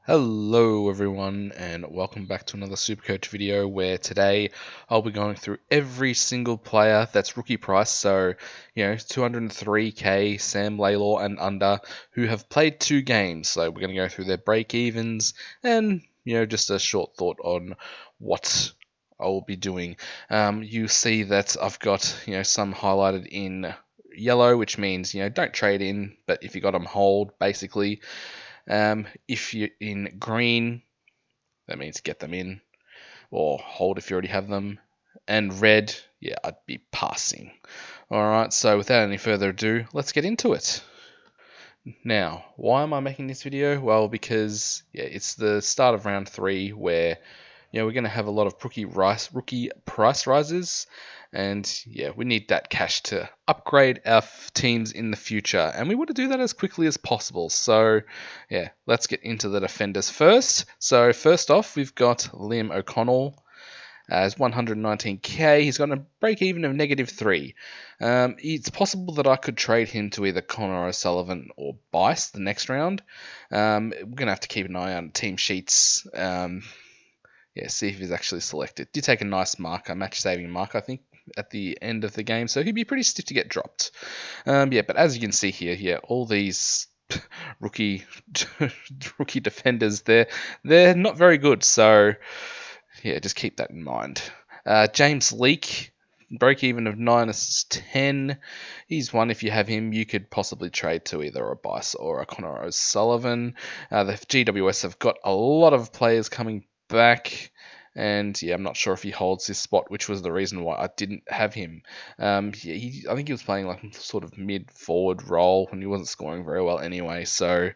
Hello everyone and welcome back to another Supercoach video where today I'll be going through every single player that's rookie price, so 203k Sam Laylor and under, who have played 2 games. So we're going to go through their break evens and just a short thought on what I'll be doing. You see that I've got some highlighted in yellow, which means don't trade in, but if you got them, hold basically. If you're in green, that means get them in, or hold if you already have them. And red, yeah, I'd be passing. Alright, so without any further ado, let's get into it. Now, why am I making this video? Well, because it's the start of round 3 where we're going to have a lot of rookie price rises, and we need that cash to upgrade our teams in the future, and we want to do that as quickly as possible. So, let's get into the defenders first. So, first off, we've got Liam O'Connell as 119k. He's got a break even of -3. It's possible that I could trade him to either Connor O'Sullivan or Bice the next round. We're going to have to keep an eye on team sheets. See if he's actually selected. Did take a nice marker, match-saving mark, I think, at the end of the game, so he'd be pretty stiff to get dropped. But as you can see here, all these rookie defenders, they're not very good. So just keep that in mind. James Leake, break even of -10. He's one. If you have him, you could possibly trade to either a Bice or a Connor O'Sullivan. The GWS have got a lot of players coming back, and I'm not sure if he holds this spot, which was the reason why I didn't have him. I think he was playing like sort of mid-forward role when he wasn't scoring very well anyway. So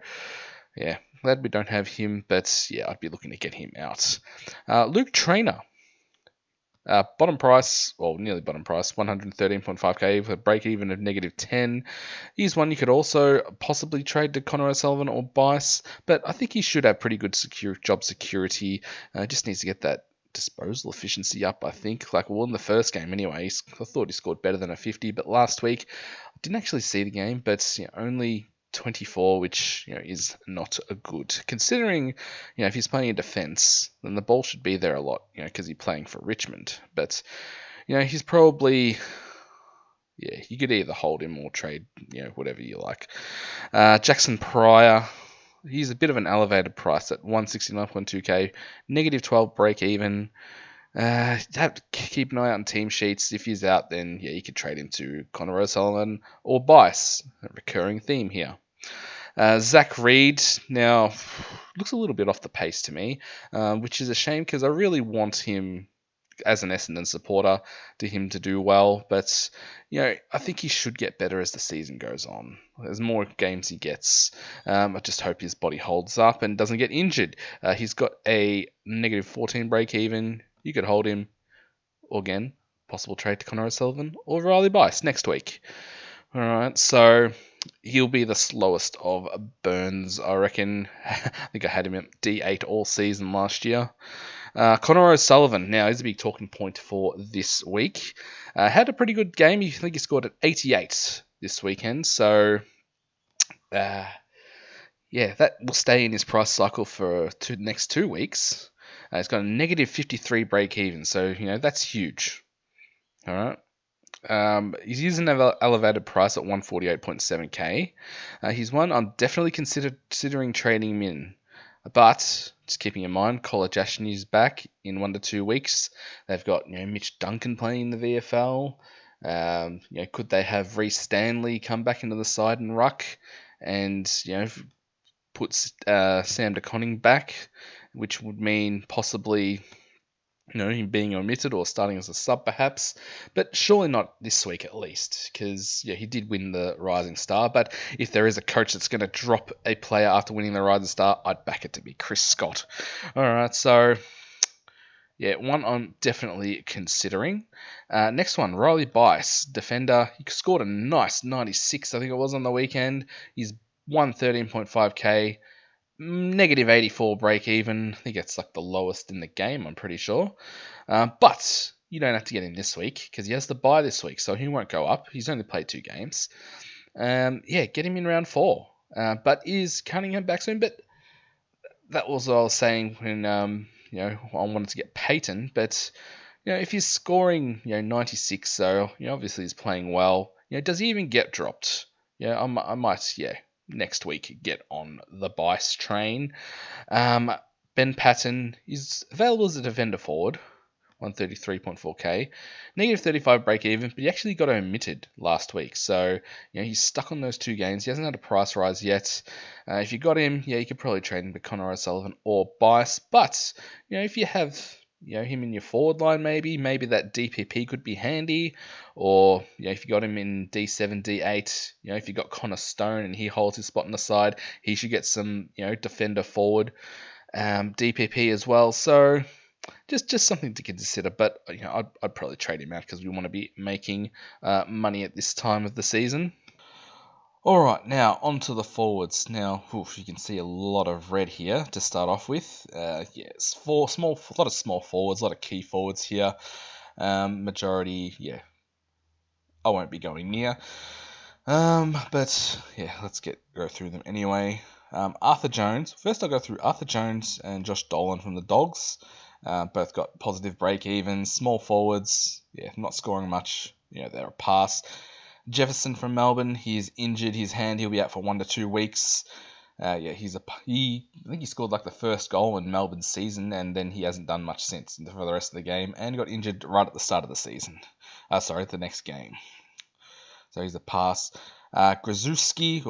glad we don't have him, but I'd be looking to get him out. Luke Trainer. Bottom price, or nearly bottom price, 113.5k with a break even of -10. He's one you could also possibly trade to Connor O'Sullivan or Bice, but I think he should have pretty good job security. Just needs to get that disposal efficiency up, I think. In the first game anyway, I thought he scored better than a 50, but last week, I didn't actually see the game, but only 24, which is not a good. Considering if he's playing in defence, then the ball should be there a lot, because he's playing for Richmond. But he's probably you could either hold him or trade whatever you like. Jackson Pryor. He's a bit of an elevated price at 169.2k, -12 break even. Have to keep an eye out on team sheets. If he's out, then you could trade him to Connor O'Sullivan or Bice. A recurring theme here. Zach Reed now looks a little bit off the pace to me, which is a shame because I really want him as an Essendon supporter to do well, but I think he should get better as the season goes on. As more games he gets, I just hope his body holds up and doesn't get injured. He's got a -14 break even. You could hold him, or again, possible trade to Connor O'Sullivan or Riley Bice next week. All right, so he'll be the slowest of Burns, I reckon. I think I had him at D8 all season last year. Connor O'Sullivan, now, is a big talking point for this week. Had a pretty good game. I think he scored at 88 this weekend. So, that will stay in his price cycle for the next 2 weeks. He's got a -53 break even. So, that's huge. All right. He's using an elevated price at 148.7k. He's one I'm definitely considering trading him in. But just keeping in mind, College is back in 1 to 2 weeks. They've got Mitch Duncan playing in the VFL. Could they have Reece Stanley come back into the side and ruck, and put Sam De Koning back, which would mean possibly him being omitted or starting as a sub perhaps, but surely not this week at least, because he did win the Rising Star. But if there is a coach that's going to drop a player after winning the Rising Star, I'd back it to be Chris Scott. All right, so one I'm definitely considering. Next one, Riley Bice, defender. He scored a nice 96, I think it was, on the weekend. He's 113.5k. -84 break even. I think it's like the lowest in the game, I'm pretty sure. But you don't have to get him this week because he has to buy this week, so he won't go up. He's only played 2 games. Get him in round 4. But is Cunningham back soon? But that was what I was saying when I wanted to get Peyton, but if he's scoring 96, so obviously he's playing well. Does he even get dropped? I might next week get on the Bice train. Um, Ben Patton is available as a defender forward, 133.4k, negative 35 break even, but he actually got omitted last week. So, he's stuck on those 2 games. He hasn't had a price rise yet. If you got him, you could probably trade him with Connor O'Sullivan or Bice. But, if you have him in your forward line, maybe that DPP could be handy. Or, if you got him in D7, D8, if you got Connor Stone and he holds his spot on the side, he should get some, defender forward DPP as well. So just something to consider. But I'd probably trade him out because we want to be making money at this time of the season. All right, now onto the forwards. Now, you can see a lot of red here to start off with. Yes, a lot of small forwards, a lot of key forwards here. Majority, I won't be going near. But let's go through them anyway. Arthur Jones. First, I'll go through Arthur Jones and Josh Dolan from the Dogs. Both got positive break evens, small forwards. Not scoring much. They're a pass. Jefferson from Melbourne. He's injured his hand. He'll be out for 1 to 2 weeks. I think he scored like the first goal in Melbourne's season, and then he hasn't done much since for the rest of the game, and got injured right at the start of the season. The next game. So he's a pass. Gruzewski,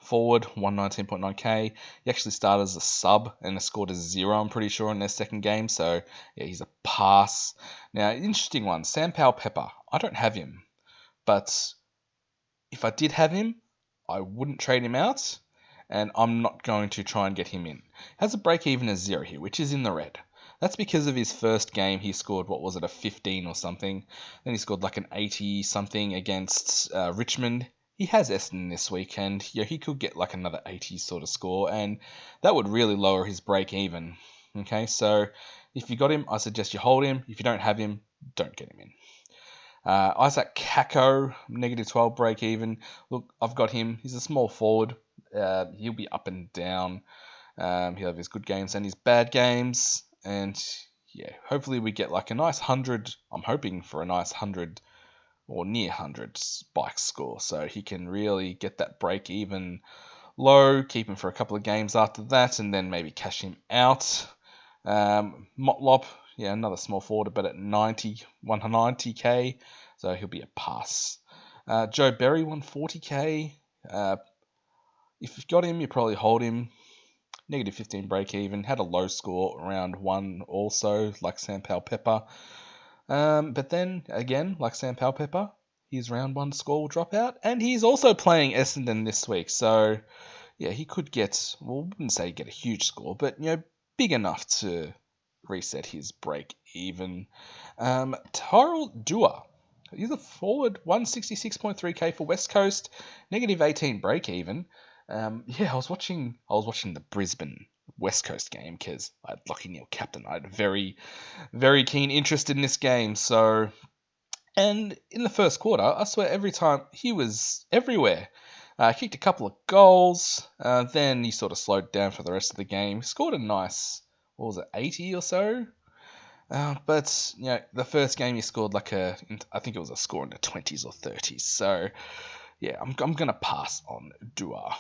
forward, 119.9k. He actually started as a sub and scored a 0, I'm pretty sure, in their second game. So, he's a pass. Now, interesting one. Sam Powell-Pepper. I don't have him. But if I did have him, I wouldn't trade him out. And I'm not going to try and get him in. He has a break-even of 0 here, which is in the red. That's because of his first game. He scored, a 15 or something. Then he scored like an 80-something against Richmond. He has Essendon this week, and he could get like another 80 sort of score, and that would really lower his break even. Okay, so if you got him, I suggest you hold him. If you don't have him, don't get him in. Isaac Kako, negative 12 break even. Look, I've got him. He's a small forward. He'll be up and down. He'll have his good games and his bad games. And hopefully we get like a nice 100. I'm hoping for a nice 100 or near 100 spike score. So he can really get that break even low, keep him for a couple of games after that, and then maybe cash him out. Motlop, another small forward, but at 190k, so he'll be a pass. Joe Berry, 140k. If you've got him, you probably hold him. Negative 15 break even. Had a low score around 1 also, like Sam Powell-Pepper. But then, again, like Sam Powell-Pepper, his round 1 score will drop out. And he's also playing Essendon this week. So, he could get, I wouldn't say get a huge score, but, big enough to reset his break even. Tyrell Dua. He's a forward, 166.3k for West Coast. Negative 18 break even. I was watching the Brisbane West Coast game because I had Lachie Neale captain. I had a very, very keen interest in this game. So, and in the first quarter, I swear every time he was everywhere. Kicked a couple of goals. Then he sort of slowed down for the rest of the game. Scored a nice, 80 or so. But the first game he scored I think it was a score in the 20s or 30s. So, I'm gonna pass on Dua.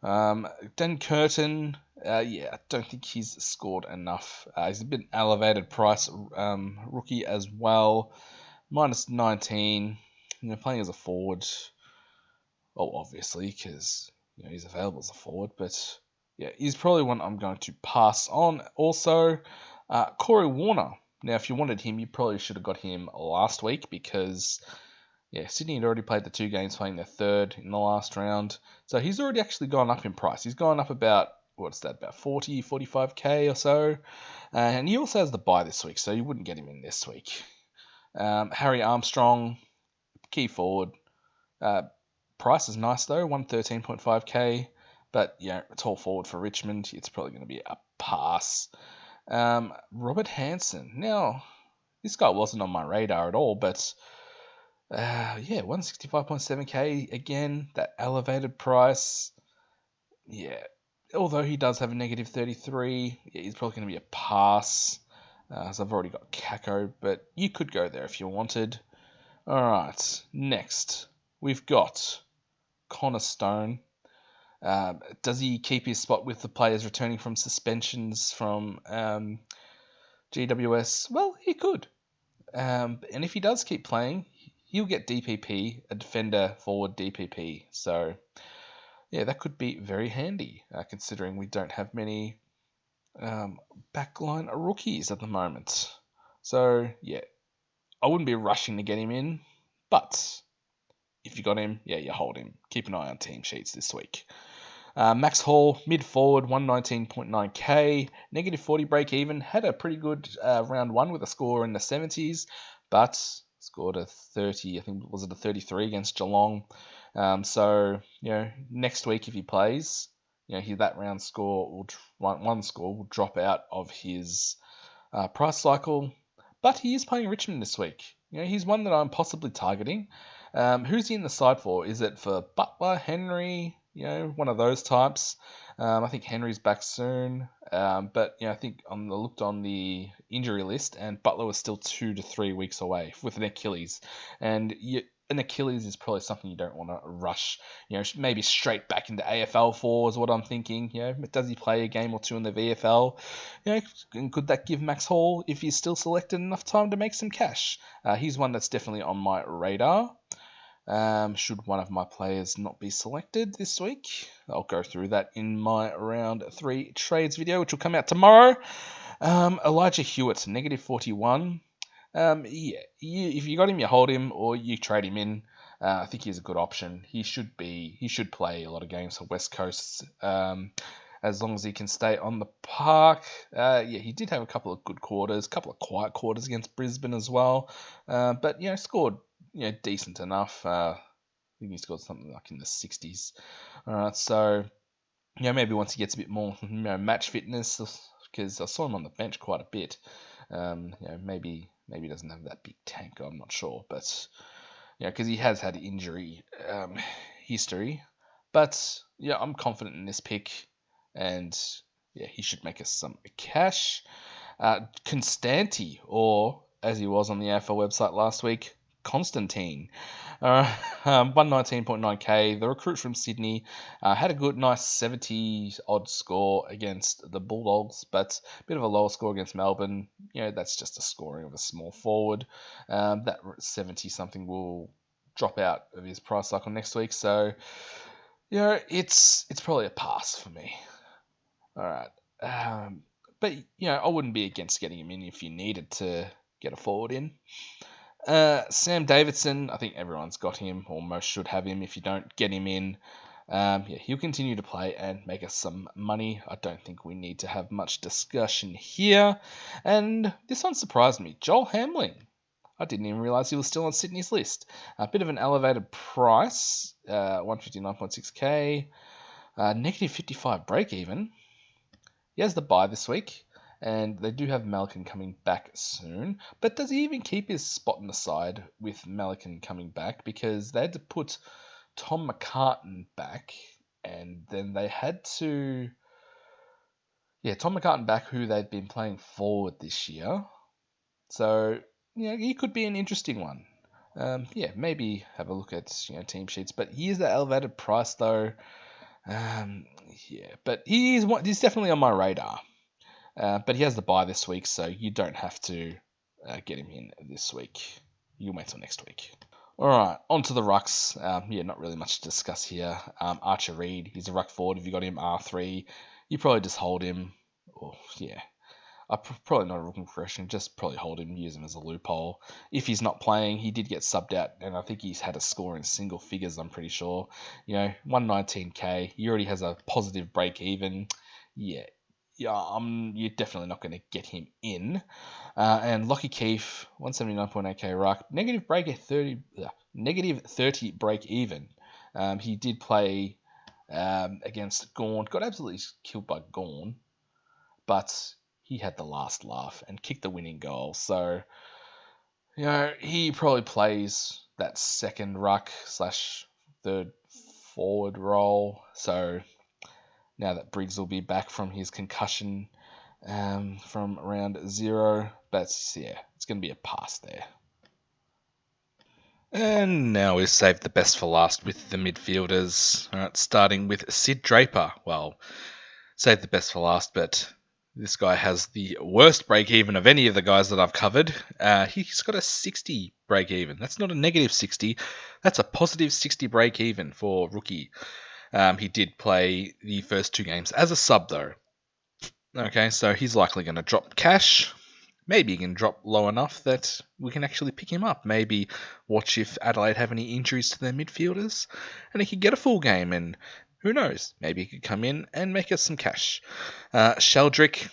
Dan Curtin, I don't think he's scored enough. He's a bit elevated price rookie as well, minus 19. Playing as a forward. Oh, obviously, because he's available as a forward, but he's probably one I'm going to pass on. Also, Corey Warner. Now, if you wanted him, you probably should have got him last week because Sydney had already played the 2 games, playing their third in the last round. So he's already actually gone up in price. He's gone up about, about 40, 45k or so. And he also has the bye this week, so you wouldn't get him in this week. Harry Armstrong, key forward. Price is nice though, 113.5k. But, tall forward for Richmond. It's probably going to be a pass. Robert Hansen. Now, this guy wasn't on my radar at all, but 165.7k again, that elevated price. although he does have a negative 33, he's probably going to be a pass. So I've already got Kako, but you could go there if you wanted. All right, next we've got Connor Stone. Does he keep his spot with the players returning from suspensions from GWS? Well, he could. And if he does keep playing, he'll get DPP, a defender forward DPP. So, yeah, that could be very handy, considering we don't have many backline rookies at the moment. So, yeah, I wouldn't be rushing to get him in, but if you got him, yeah, you hold him. Keep an eye on team sheets this week. Max Hall, mid forward, 119.9k, negative 40 break even. Had a pretty good round one with a score in the 70s, but scored a 30, I think, was it a 33 against Geelong? So, next week if he plays, that round score one score will drop out of his price cycle. But he is playing Richmond this week. He's one that I'm possibly targeting. Who's he in the side for? Is it for Butler, Henry? One of those types. I think Henry's back soon. But I think looked on the injury list, and Butler was still 2 to 3 weeks away with an Achilles. And an Achilles is probably something you don't want to rush. Maybe straight back into AFL for is what I'm thinking. Does he play a game or two in the VFL? And could that give Max Hall, if he's still selected, enough time to make some cash? He's one that's definitely on my radar. Should one of my players not be selected this week, I'll go through that in my round 3 trades video, which will come out tomorrow. Elijah Hewitt, negative 41. If you got him, you hold him, or you trade him in. I think he's a good option. He should play a lot of games for West Coast. As long as he can stay on the park. He did have a couple of good quarters, a couple of quiet quarters against Brisbane as well. But scored decent enough. I think he scored something like in the 60s. So maybe once he gets a bit more match fitness, because I saw him on the bench quite a bit. Maybe he doesn't have that big tank. I'm not sure, but because he has had injury history. But I'm confident in this pick, and he should make us some cash. Constanti, or as he was on the AFL website last week, Constantine. 119.9k, the recruit from Sydney, had a good, nice 70-odd score against the Bulldogs, but a bit of a lower score against Melbourne. That's just a scoring of a small forward. That 70-something will drop out of his price cycle next week, so it's probably a pass for me. All right. But I wouldn't be against getting him in if you needed to get a forward in. Sam Davidson, I think everyone's got him, or most should have him. If you don't get him in, he'll continue to play and make us some money. I don't think we need to have much discussion here. And this one surprised me. Joel Hamling. I didn't even realise he was still on Sydney's list. A bit of an elevated price, 159.6k, negative 55 break even. He has the bye this week, and they do have Melican coming back soon. But does he even keep his spot in the side with Melican coming back? Because they had to put Tom McCartan back, and then they had to... Tom McCartan back, who they've been playing forward this year. So, he could be an interesting one. Maybe have a look at team sheets. But he is the elevated price, though. But he's definitely on my radar. But he has the bye this week, so you don't have to get him in this week. You'll wait till next week. All right, on to the rucks. Not really much to discuss here. Archer Reed, he's a ruck forward. If you got him R3, you probably just hold him. Probably not a rookie progression, just probably hold him, use him as a loophole. If he's not playing, he did get subbed out, and I think he's had a score in single figures, I'm pretty sure. 119k, he already has a positive break even. You're definitely not going to get him in. And Lockie Keefe, 179.8k ruck, negative 30 break even. He did play against Gawn, got absolutely killed by Gawn, but he had the last laugh and kicked the winning goal. So, he probably plays that second ruck / third forward role. So, now that Briggs will be back from his concussion from round 0. But yeah, it's going to be a pass there. And now we've saved the best for last with the midfielders. All right, starting with Sid Draper. Well, saved the best for last, but this guy has the worst break even of any of the guys that I've covered. He's got a 60 break even. That's not a negative 60. That's a positive 60 break even for rookie. He did play the first 2 games as a sub though. Okay, so he's likely going to drop cash. Maybe he can drop low enough that we can actually pick him up. Maybe watch if Adelaide have any injuries to their midfielders, and he could get a full game. And who knows? Maybe he could come in and make us some cash. Sheldrick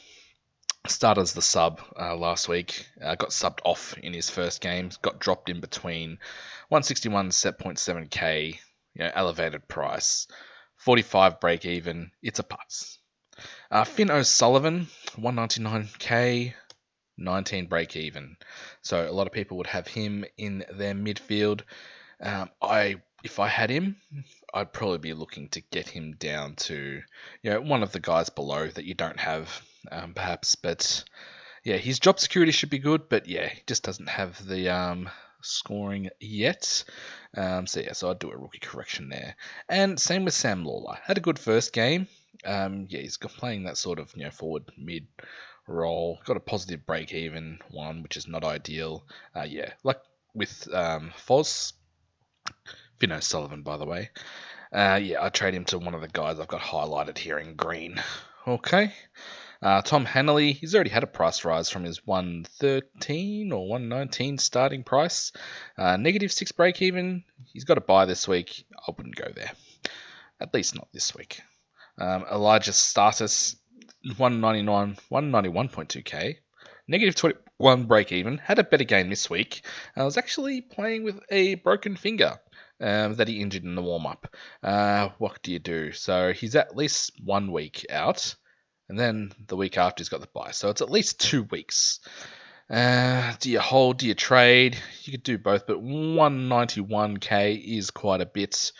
started as the sub last week. Got subbed off in his first game. Got dropped in between 161 set 0.7k. Elevated price. 45 break even. It's a pass. Finn O'Sullivan, 199k. 19 break even. So a lot of people would have him in their midfield. If I had him, I'd probably be looking to get him down to one of the guys below that you don't have, perhaps. But yeah, his job security should be good, but yeah, he just doesn't have the scoring yet. So I'd do a rookie correction there. And same with Sam Lawler. Had a good first game. He's playing that sort of forward mid role. Got a positive break even one, which is not ideal. Like with Foz, Finn O'Sullivan, by the way. I'd trade him to one of the guys I've got highlighted here in green. Okay. Tom Hanley, he's already had a price rise from his 113 or 119 starting price. Negative 6 break even. He's got a buy this week. I wouldn't go there. At least not this week. Elijah Status, 191.2k. Negative 21 break even. Had a better game this week. I was actually playing with a broken finger that he injured in the warm-up. What do you do? So he's at least 1 week out. And then the week after he's got the bye. So it's at least 2 weeks. Do you hold? Do you trade? You could do both, but 191k is quite a bit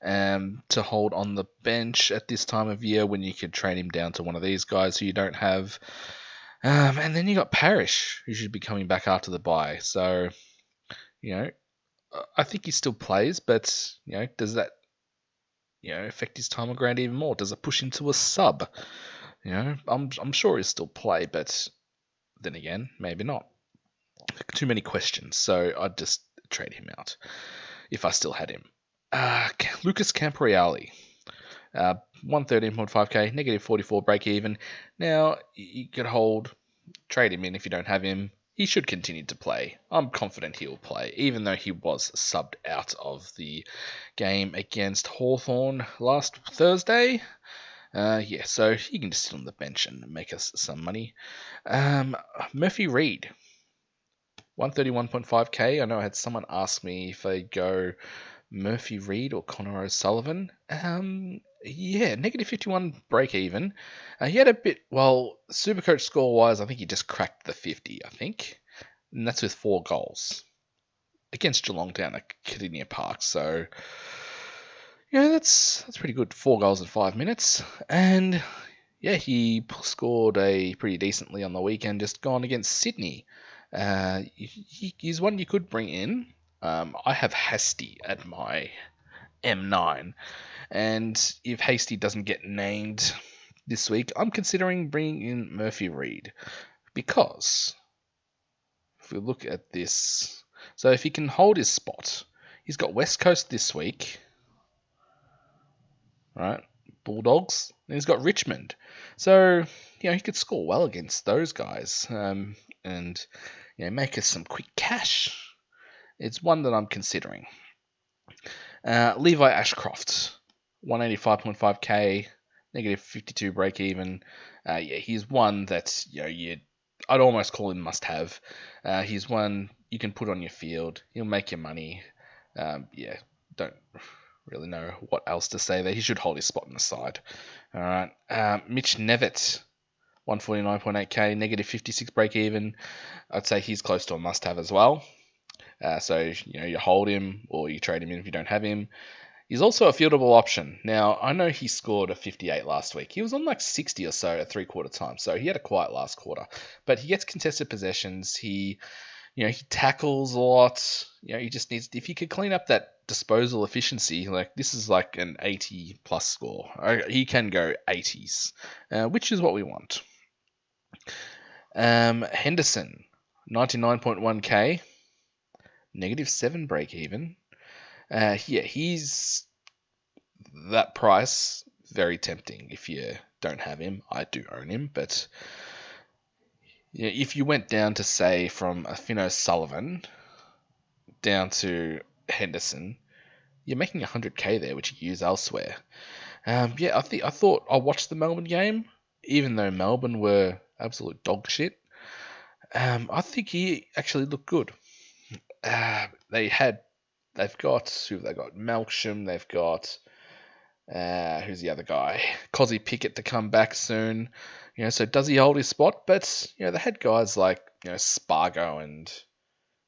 to hold on the bench at this time of year when you could trade him down to one of these guys who you don't have. And then you got Parrish, who should be coming back after the bye. So, I think he still plays, but, does that, affect his time on ground even more? Does it push him to a sub? I'm sure he'll still play, but then again, maybe not. Too many questions, so I'd just trade him out if I still had him. Lucas Camporeale, 113.5k, negative 44 break even. Now, you could trade him in if you don't have him. He should continue to play. I'm confident he'll play, even though he was subbed out of the game against Hawthorn last Thursday. So he can just sit on the bench and make us some money. Murphy Reed, 131.5k. I know I had someone ask me if I go Murphy Reed or Connor O'Sullivan. Negative 51 break even. He had a bit, Supercoach score wise, I think he just cracked the 50, I think. And that's with 4 goals against Geelong down at Cardinia Park. So, that's pretty good. 4 goals in 5 minutes. And, he scored pretty decently on the weekend, just gone against Sydney. He's one you could bring in. I have Hasty at my M9. And if Hasty doesn't get named this week, I'm considering bringing in Murphy Reed. Because if we look at this, so if he can hold his spot, he's got West Coast this week, right? Bulldogs, and he's got Richmond. So, he could score well against those guys and, make us some quick cash. It's one that I'm considering. Levi Ashcroft, 185.5k, negative 52 break even. He's one that I'd almost call him must have. He's one you can put on your field. He'll make your money. Don't really know what else to say there. He should hold his spot on the side. All right. Mitch Nevitt, 149.8k, negative 56 break even. I'd say he's close to a must have as well. So you hold him or you trade him in if you don't have him. He's also a fieldable option. Now, I know he scored a 58 last week. He was on like 60 or so at three-quarter time, so he had a quiet last quarter. But he gets contested possessions. He tackles a lot. He just needs, if he could clean up that disposal efficiency, like this is like an 80 plus score. He can go 80s, which is what we want. Henderson, 99.1k, -7 break even. He's that price, very tempting. If you don't have him, I do own him, but if you went down to say from Fino Sullivan down to Henderson, you're making 100k there, which you use elsewhere. I thought I watched the Melbourne game, even though Melbourne were absolute dog shit. I think he actually looked good. They've got who have they got? Melksham. They've got who's the other guy? Cozzy Pickett to come back soon. So does he hold his spot? But they had guys like Spargo and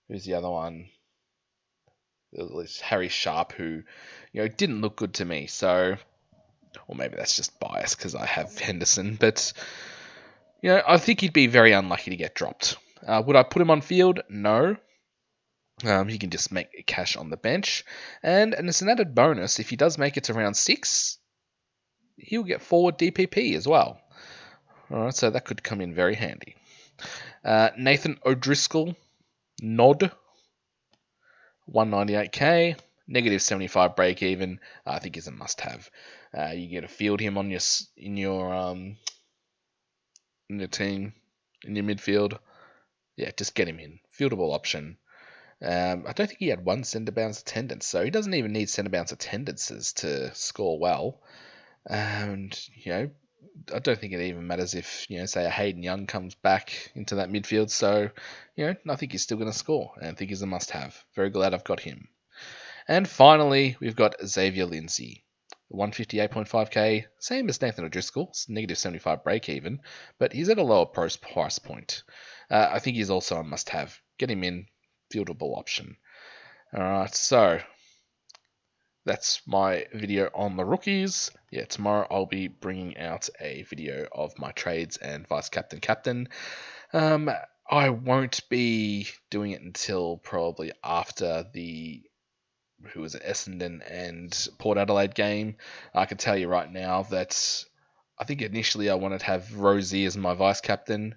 who's the other one? It was Harry Sharp, who didn't look good to me. So, or maybe that's just bias because I have Henderson. But I think he'd be very unlucky to get dropped. Would I put him on field? No. He can just make cash on the bench. And as an added bonus, if he does make it to round 6, he'll get forward DPP as well. Alright, so that could come in very handy. Nathan O'Driscoll, Nod, 198k, -75 break even. I think is a must-have. You get to field him on in your team, in your midfield. Yeah, just get him in. Fieldable option. I don't think he had one centre bounce attendance, so he doesn't even need centre bounce attendances to score well. And I don't think it even matters if say a Hayden Young comes back into that midfield. So I think he's still going to score, and I think he's a must-have. Very glad I've got him. And finally, we've got Xavier Lindsay, 158.5k, same as Nathan O'Driscoll, -75 break even, but he's at a lower price point. I think he's also a must-have. Get him in. Fieldable option. Alright, so that's my video on the rookies. Tomorrow I'll be bringing out a video of my trades and vice captain. I won't be doing it until probably after the Essendon and Port Adelaide game. I can tell you right now that I think initially I wanted to have Rosie as my vice captain.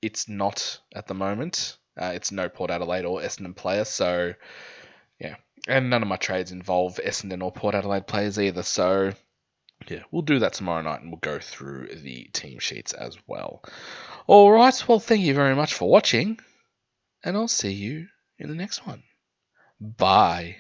It's not at the moment. It's no Port Adelaide or Essendon player, so yeah. And none of my trades involve Essendon or Port Adelaide players either, so yeah, we'll do that tomorrow night and we'll go through the team sheets as well. Alright, well, thank you very much for watching, and I'll see you in the next one. Bye.